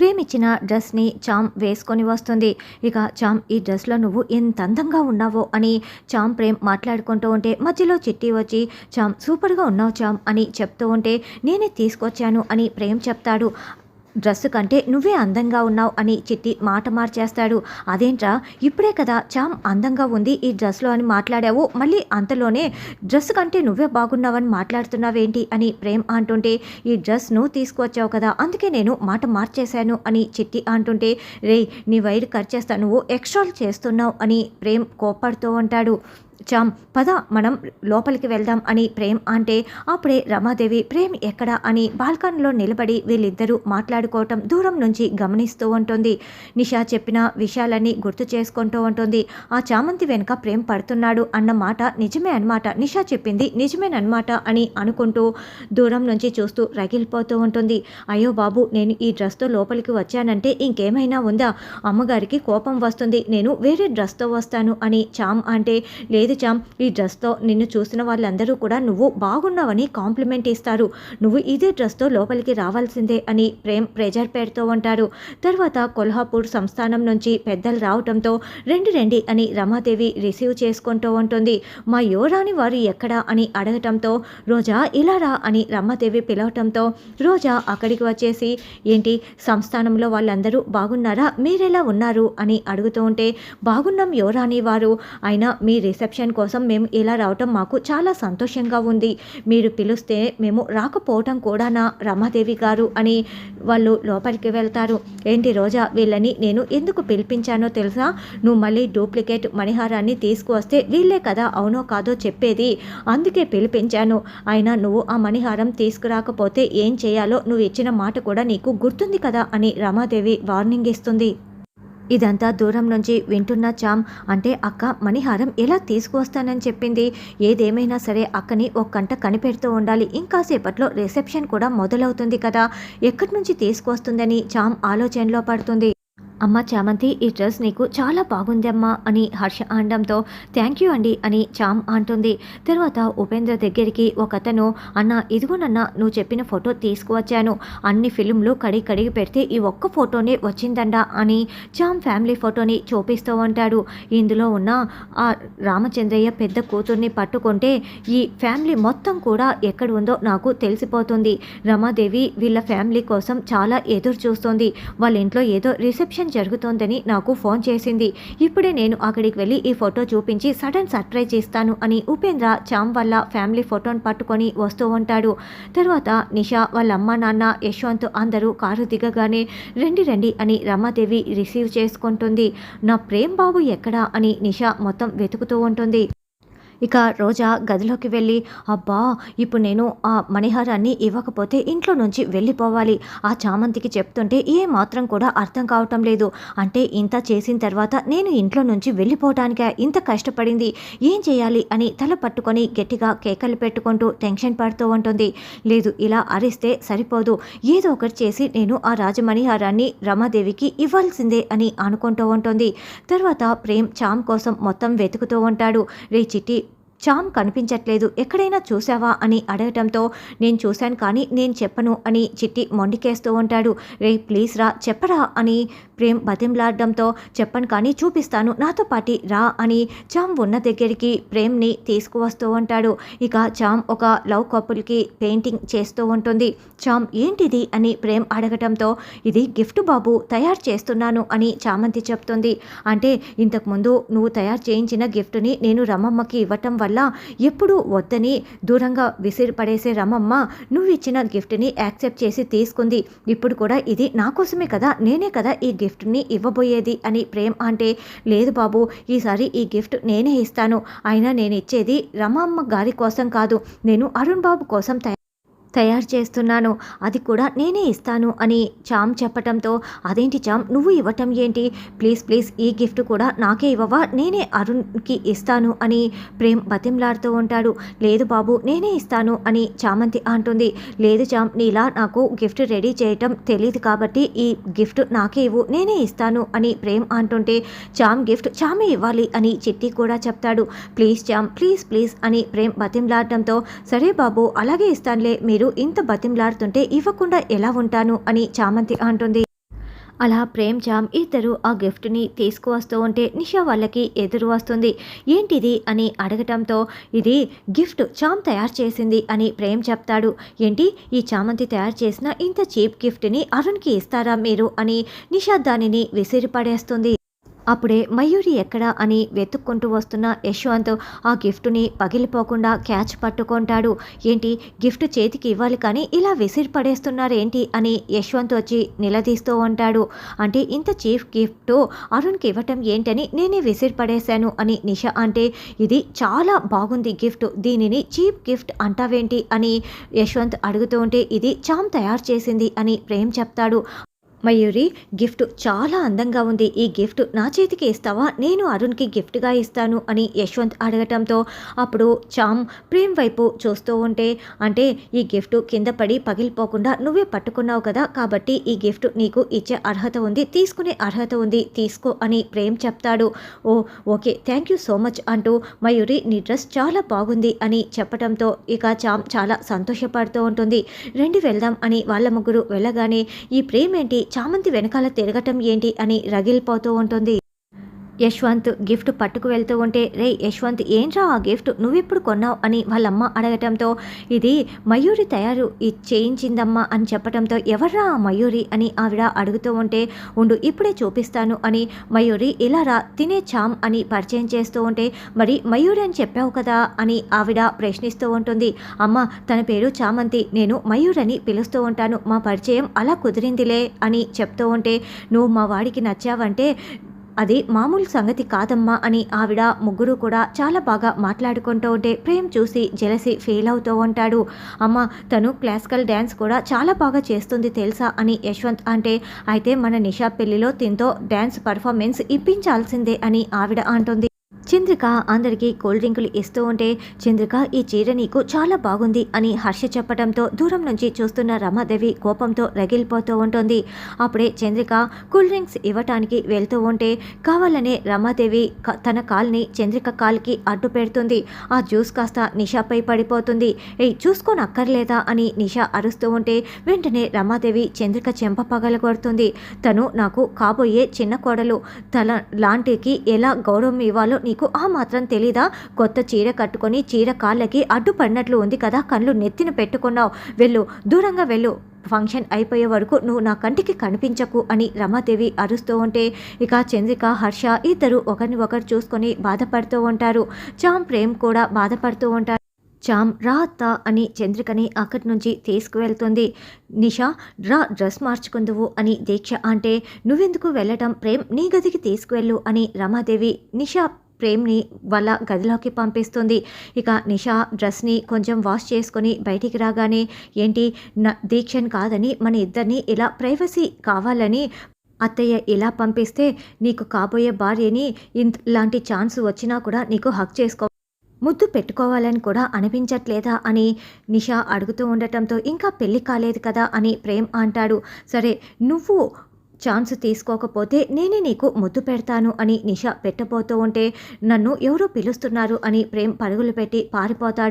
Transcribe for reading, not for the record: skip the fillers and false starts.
ప్రేమిచ్చిన డ్రెస్ని చామ్ వేసుకొని వస్తుంది. ఇక చామ్ ఈ డ్రెస్లో నువ్వు ఎంత అందంగా ఉన్నావో అని చామ్ ప్రేమ్ మాట్లాడుకుంటూ ఉంటే మధ్యలో చిట్టి వచ్చి చామ్ సూపర్గా ఉన్నావు చామ్ అని చెప్తూ ఉంటే నేనే తీసుకొచ్చాను అని ప్రేమ్ చెప్తాడు. డ్రెస్సు కంటే నువ్వే అందంగా ఉన్నావు అని చిట్టి మాట మార్చేస్తాడు. అదేంట్రా ఇప్పుడే కదా చామ్ అందంగా ఉంది ఈ డ్రెస్లో అని మాట్లాడావు, మళ్ళీ అంతలోనే డ్రెస్ కంటే నువ్వే బాగున్నావని మాట్లాడుతున్నావేంటి అని ప్రేమ్ అంటుంటే ఈ డ్రెస్ నువ్వు తీసుకువచ్చావు కదా అందుకే నేను మాట మార్చేశాను అని చిట్టి అంటుంటే రేయ్ నీ వైర్ కట్ చేస్తా, నువ్వు ఎక్స్ట్రాలు చేస్తున్నావు అని ప్రేమ్ కోప్పడుతూ ఉంటాడు. చామ్ పద మనం లోపలికి వెళ్దాం అని ప్రేమ్ అంటే అప్పుడే రమాదేవి ప్రేమ్ ఎక్కడా అని బాల్కనీలో నిలబడి వీళ్ళిద్దరూ మాట్లాడుకోవటం దూరం నుంచి గమనిస్తూ ఉంటుంది. నిషా చెప్పిన విషయాలన్నీ గుర్తు చేసుకుంటూ ఉంటుంది. ఆ చామంతి వెనుక ప్రేమ్ పడుతున్నాడు అన్న మాట నిజమే అనమాట, నిషా చెప్పింది నిజమేనమాట అని అనుకుంటూ దూరం నుంచి చూస్తూ రగిలిపోతూ ఉంటుంది. అయ్యో బాబు నేను ఈ డ్రెస్తో లోపలికి వచ్చానంటే ఇంకేమైనా ఉందా, అమ్మగారికి కోపం వస్తుంది, నేను వేరే డ్రెస్తో వస్తాను అని చామ్ అంటే లేదు చామ్ ఈ డ్రెస్తో నిన్ను చూసిన వాళ్ళందరూ కూడా నువ్వు బాగున్నావని కాంప్లిమెంట్ ఇస్తారు, నువ్వు ఇదే డ్రెస్తో లోపలికి రావాల్సిందే అని ప్రేమ్ ప్రెజర్ పెడుతూ ఉంటారు. తర్వాత కొల్హాపూర్ సంస్థానం నుంచి పెద్దలు రావటంతో రండి అని రమాదేవి రిసీవ్ చేసుకుంటూ ఉంటుంది. మా యువరాణి వారు ఎక్కడా అని అడగటంతో రోజా ఇలా రా అని రమాదేవి పిలవటంతో రోజా అక్కడికి వచ్చేసి ఏంటి సంస్థానంలో వాళ్ళందరూ బాగున్నారా, మీరెలా ఉన్నారు అని అడుగుతూ ఉంటే బాగున్నాం యువరాణి వారు, అయినా మీ రిసెప్షన్ కోసం మేము ఇలా రావటం మాకు చాలా సంతోషంగా ఉంది, మీరు పిలిస్తే మేము రాకపోవటం కూడానా రమాదేవి గారు అని వాళ్ళు లోపలికి వెళ్తారు. ఏంటి రోజా వీళ్ళని నేను ఎందుకు పిలిపించానో తెలుసా, నువ్వు మళ్ళీ డూప్లికేట్ మణిహారాన్ని తీసుకువస్తే వీళ్ళే కదా అవునో కాదో చెప్పేది, అందుకే పిలిపించాను, అయినా నువ్వు ఆ మణిహారం తీసుకురాకపోతే ఏం చేయాలో నువ్వు ఇచ్చిన మాట కూడా నీకు గుర్తుంది కదా అని రమాదేవి వార్నింగ్ ఇస్తుంది. ఇదంతా దూరం నుంచి వింటున్న చామ్ అంటే అక్క మణిహారం ఎలా తీసుకువస్తానని చెప్పింది, ఏదేమైనా సరే అక్కని ఒక గంట కనిపెడుతూ ఉండాలి, ఇంకాసేపట్లో రిసెప్షన్ కూడా మొదలవుతుంది కదా, ఎక్కడి నుంచి తీసుకువస్తుందని చామ్ ఆలోచనలో పడుతుంది. అమ్మ చామంతి ఈ డ్రెస్ నీకు చాలా బాగుందమ్మా అని హర్ష అనడంతో థ్యాంక్ యూ అండి అని చామ్ అంటుంది. తర్వాత ఉపేంద్ర దగ్గరికి ఒక అతను అన్న ఇదిగోనన్నా నువ్వు చెప్పిన ఫోటో తీసుకువచ్చాను, అన్ని ఫిల్మ్లు కడిగి పెడితే ఈ ఒక్క ఫోటోనే వచ్చిందండా అని చామ్ ఫ్యామిలీ ఫోటోని చూపిస్తూ ఉంటాడు. ఇందులో ఉన్న ఆ రామచంద్రయ్య పెద్ద కూతుర్ని పట్టుకుంటే ఈ ఫ్యామిలీ మొత్తం కూడా ఎక్కడ ఉందో నాకు తెలిసిపోతుంది, రమాదేవి వీళ్ళ ఫ్యామిలీ కోసం చాలా ఎదురు చూస్తుంది, వాళ్ళ ఇంట్లో ఏదో రిసెప్షన్ జరుగుతోందని నాకు ఫోన్ చేసింది, ఇప్పుడే నేను అక్కడికి వెళ్ళి ఈ ఫోటో చూపించి సడన్ సర్ప్రైజ్ ఇస్తాను అని ఉపేంద్ర చామ్ వల్ల ఫ్యామిలీ ఫోటోని పట్టుకొని వస్తూ ఉంటాడు. తర్వాత నిషా వాళ్ళ అమ్మ నాన్న యశ్వంత్ అందరూ కారు దిగగానే రండి అని రమాదేవి రిసీవ్ చేసుకుంటుంది. నా ప్రేమ్ బాబు ఎక్కడా అని నిషా మొత్తం వెతుకుతూ ఉంటుంది. ఇక రోజా గదిలోకి వెళ్ళి అబ్బా ఇప్పుడు నేను ఆ మణిహారాన్ని ఇవ్వకపోతే ఇంట్లో నుంచి వెళ్ళిపోవాలి, ఆ చామంతికి చెప్తుంటే ఏ మాత్రం కూడా అర్థం కావటం లేదు, అంటే ఇంత చేసిన తర్వాత నేను ఇంట్లో నుంచి వెళ్ళిపోవటానికే ఇంత కష్టపడింది, ఏం చేయాలి అని తల పట్టుకొని గట్టిగా కేకలు పెట్టుకుంటూ టెన్షన్ పడుతూ ఉంటుంది. లేదు ఇలా అరిస్తే సరిపోదు, ఏదో ఒకటి చేసి నేను ఆ రాజమణిహారాన్ని రమాదేవికి ఇవ్వాల్సిందే అని అనుకుంటూ ఉంటుంది. తర్వాత ప్రేమ్ చామ్ కోసం మొత్తం వెతుకుతూ ఉంటాడు. రే చిట్టి చామ్ కనిపించట్లేదు, ఎక్కడైనా చూసావా అని అడగటంతో నేను చూశాను కానీ నేను చెప్పను అని చిట్టి మొండికేస్తూ ఉంటాడు. రే ప్లీజ్ రా చెప్పరా అని ప్రేమ్ బతింలాడడంతో చెప్పను కానీ చూపిస్తాను నాతో పాటి రా అని చామ్ ఉన్న దగ్గరికి ప్రేమ్ని తీసుకువస్తూ ఉంటాడు. ఇక చామ్ ఒక లవ్ కపుల్కి పెయింటింగ్ చేస్తూ ఉంటుంది. చామ్ ఏంటిది అని ప్రేమ్ అడగటంతో ఇది గిఫ్ట్ బాబు తయారు చేస్తున్నాను అని చామంతి చెప్తుంది. అంటే ఇంతకుముందు నువ్వు తయారు చేయించిన గిఫ్ట్ని నేను రమమ్మకి ఇవ్వటం వల్ల ఎప్పుడు వద్దని దూరంగా విసిరి పడేసే రమమ్మ నువ్వు ఇచ్చిన గిఫ్ట్ని యాక్సెప్ట్ చేసి తీసుకుంది, ఇప్పుడు కూడా ఇది నా కోసమే కదా, నేనే కదా ఈ గిఫ్ట్ని ఇవ్వబోయేది అని ప్రేమ్ అంటే లేదు బాబు ఈసారి ఈ గిఫ్ట్ నేనే ఇస్తాను, అయినా నేను ఇచ్చేది రమమ్మ గారి కోసం కాదు, నేను అరుణ్ బాబు కోసం తయారు చేస్తున్నాను, అది కూడా నేనే ఇస్తాను అని చామ్ చెప్పటంతో అదేంటి చామ్ నువ్వు ఇవ్వటం ఏంటి, ప్లీజ్ ఈ గిఫ్ట్ కూడా నాకే ఇవ్వవా, నేనే అరుణ్కి ఇస్తాను అని ప్రేమ్ బతింలాడుతూ ఉంటాడు. లేదు బాబు నేనే ఇస్తాను అని చామంతి అంటుంది. లేదు చామ్ నీలా నాకు గిఫ్ట్ రెడీ చేయటం తెలియదు కాబట్టి ఈ గిఫ్ట్ నాకే ఇవ్వు, నేనే ఇస్తాను అని ప్రేమ్ అంటుంటే చామ్ గిఫ్ట్ చామే ఇవ్వాలి అని చిట్టి కూడా చెప్తాడు. ప్లీజ్ చామ్ ప్లీజ్ అని ప్రేమ్ బతింలాడటంతో సరే బాబు అలాగే ఇస్తానులే, మీరు ఇంత బతింలాడుతుంటే ఇవ్వకుండా ఎలా ఉంటాను అని చామంతి అంటుంది. అలా ప్రేమ్ చామ్ ఇద్దరు ఆ గిఫ్ట్ని తీసుకువస్తూ ఉంటే నిషా వాళ్ళకి ఎదురు వస్తుంది. ఏంటిది అని అడగటంతో ఇది గిఫ్ట్ చామ్ తయారు చేసింది అని ప్రేమ్ చెప్తాడు. ఏంటి ఈ చామంతి తయారు చేసిన ఇంత చీప్ గిఫ్ట్ని అరుణ్కి ఇస్తారా మీరు అని నిషా దానిని విసిరిపడేస్తుంది. అప్పుడే మయూరి ఎక్కడా అని వెతుక్కుంటూ వస్తున్న యశ్వంత్ ఆ గిఫ్ట్ని పగిలిపోకుండా క్యాచ్ పట్టుకుంటాడు. ఏంటి గిఫ్ట్ చేతికి ఇవ్వాలి కానీ ఇలా విసిరి పడేస్తున్నారేంటి అని యశ్వంత్ వచ్చి నిలదీస్తూ ఉంటాడు. అంటే ఇంత చీఫ్ గిఫ్ట్ అరుణ్కి ఇవ్వటం ఏంటని నేనే విసిరి పడేశాను అని నిషా అంటే ఇది చాలా బాగుంది గిఫ్ట్, దీనిని చీప్ గిఫ్ట్ అంటావేంటి అని యశ్వంత్ అడుగుతూ ఉంటే ఇది చామ్ తయారు చేసింది అని ప్రేమ్ చెప్తాడు. మయూరి గిఫ్ట్ చాలా అందంగా ఉంది, ఈ గిఫ్ట్ నా చేతికి ఇస్తావా, నేను అరుణ్కి గిఫ్ట్గా ఇస్తాను అని యశ్వంత్ అడగటంతో అప్పుడు చామ్ ప్రేమ్ వైపు చూస్తూ ఉంటే అంటే ఈ గిఫ్ట్ కింద పడి పగిలిపోకుండా నువ్వే పట్టుకున్నావు కదా, కాబట్టి ఈ గిఫ్ట్ నీకు ఇచ్చే అర్హత ఉంది, తీసుకునే అర్హత ఉంది, తీసుకో అని ప్రేమ్ చెప్తాడు. Oh okay thank you so much అంటూ మయూరి నీ డ్రెస్ చాలా బాగుంది అని చెప్పడంతో ఇక చామ్ చాలా సంతోషపడుతూ ఉంటుంది. రండి వెళ్దాం అని వాళ్ళ ముగ్గురు వెళ్ళగానే ఈ ప్రేమ్ ఏంటి చామంతి వెనకాల తిరగటం ఏంటి అని రగిలిపోతూ ఉంటుంది. యశ్వంత్ గిఫ్ట్ పట్టుకు వెళ్తూ ఉంటే రే యశ్వంత్ ఏంట్రా ఆ గిఫ్ట్ నువ్వెప్పుడు కొన్నావు అని వాళ్ళమ్మ అడగటంతో ఇది మయూరి తయారు చేయించిందమ్మా అని చెప్పడంతో ఎవర్రా ఆ మయూరి అని ఆవిడ అడుగుతూ ఉంటే ఉండు ఇప్పుడే చూపిస్తాను అని మయూరి ఇలా రా తినే చామ్ అని పరిచయం చేస్తూ ఉంటే మరి మయూరి అని చెప్పావు కదా అని ఆవిడ ప్రశ్నిస్తూ ఉంటుంది. అమ్మ తన పేరు చామంతి, నేను మయూర్ అని పిలుస్తూ ఉంటాను, మా పరిచయం అలా కుదిరిందిలే అని చెప్తూ ఉంటే నువ్వు మా వాడికి నచ్చావంటే అది మామూలు సంగతి కాదమ్మా అని ఆవిడ ముగ్గురు కూడా చాలా బాగా మాట్లాడుకుంటూ ఉంటే ప్రేమ్ చూసి జెలసీ ఫీల్ అవుతూ ఉంటాడు. అమ్మ తను క్లాసికల్ డ్యాన్స్ కూడా చాలా బాగా చేస్తుంది తెలుసా అని యశ్వంత్ అంటే అయితే మన నిషా పెళ్లిలో తింతో డ్యాన్స్ పర్ఫార్మెన్స్ ఇప్పించాల్సిందే అని ఆవిడ అంటుంది. చంద్రిక అందరికీ కూల్ డ్రింకులు ఇస్తూ ఉంటే చంద్రిక ఈ చీర నీకు చాలా బాగుంది అని హర్ష చెప్పడంతో దూరం నుంచి చూస్తున్న రమాదేవి కోపంతో రగిలిపోతూ ఉంటుంది. అప్పుడే చంద్రిక కూల్ డ్రింక్స్ ఇవ్వటానికి వెళ్తూ ఉంటే కావాలనే రమాదేవి తన కాల్ని చంద్రిక కాల్కి అడ్డు పెడుతుంది. ఆ జ్యూస్ కాస్త నిషాపై పడిపోతుంది. ఏయ్ చూసుకొని అక్కర్లేదా అని నిషా అరుస్తూ ఉంటే వెంటనే రమాదేవి చంద్రిక చెంప పగలగొడుతుంది. తను నాకు కాబోయే చిన్న కోడలు, తల లాంటికి ఎలా గౌరవం ఇవ్వాలో నీకు ఆ మాత్రం తెలీదా, కొత్త చీర కట్టుకొని చీర కాళ్ళకి అడ్డుపడినట్లు ఉంది కదా, కళ్ళు నెత్తిన పెట్టుకున్నావు, వెళ్ళు దూరంగా వెళ్ళు, ఫంక్షన్ అయిపోయే వరకు నువ్వు నా కంటికి కనిపించకు అని రమాదేవి అరుస్తూ ఉంటే ఇక చంద్రిక హర్ష ఇద్దరు ఒకరిని ఒకరు చూసుకొని బాధపడుతూ ఉంటారు. చామ్ ప్రేమ్ కూడా బాధపడుతూ ఉంటారు. చామ్ రా అత్త అని చంద్రికని అక్కడి నుంచి తీసుకువెళ్తుంది. నిషా రా డ్రెస్ మార్చుకుందువు అని దీక్ష అంటే నువ్వెందుకు వెళ్ళటం, ప్రేమ్ నీ గదికి తీసుకువెళ్ళు అని రమాదేవి నిషా ప్రేమ్ని వాళ్ళ గదిలోకి పంపిస్తుంది. ఇక నిషా డ్రెస్ని కొంచెం వాష్ చేసుకొని బయటికి రాగానే ఏంటి దీక్షని కాదని మన ఇద్దరిని ఇలా ప్రైవసీ కావాలని అత్తయ్య ఇలా పంపిస్తే నీకు కాబోయే భార్యని ఇలాంటి ఛాన్స్ వచ్చినా కూడా నీకు హక్ చేసుకో ముద్దు పెట్టుకోవాలని కూడా అనిపించట్లేదా అని నిషా అడుగుతూ ఉండటంతో ఇంకా పెళ్లి కాలేదు కదా అని ప్రేమ్ అంటాడు. సరే నువ్వు ఛాన్స్ తీసుకోకపోతే నేనే నీకు ముద్దు పెడతాను అని నిషా పెట్టబోతూ ఉంటే నన్ను ఎవరో పిలుస్తున్నారు అని ప్రేమ్ పరుగులు పెట్టి పారిపోతాడు.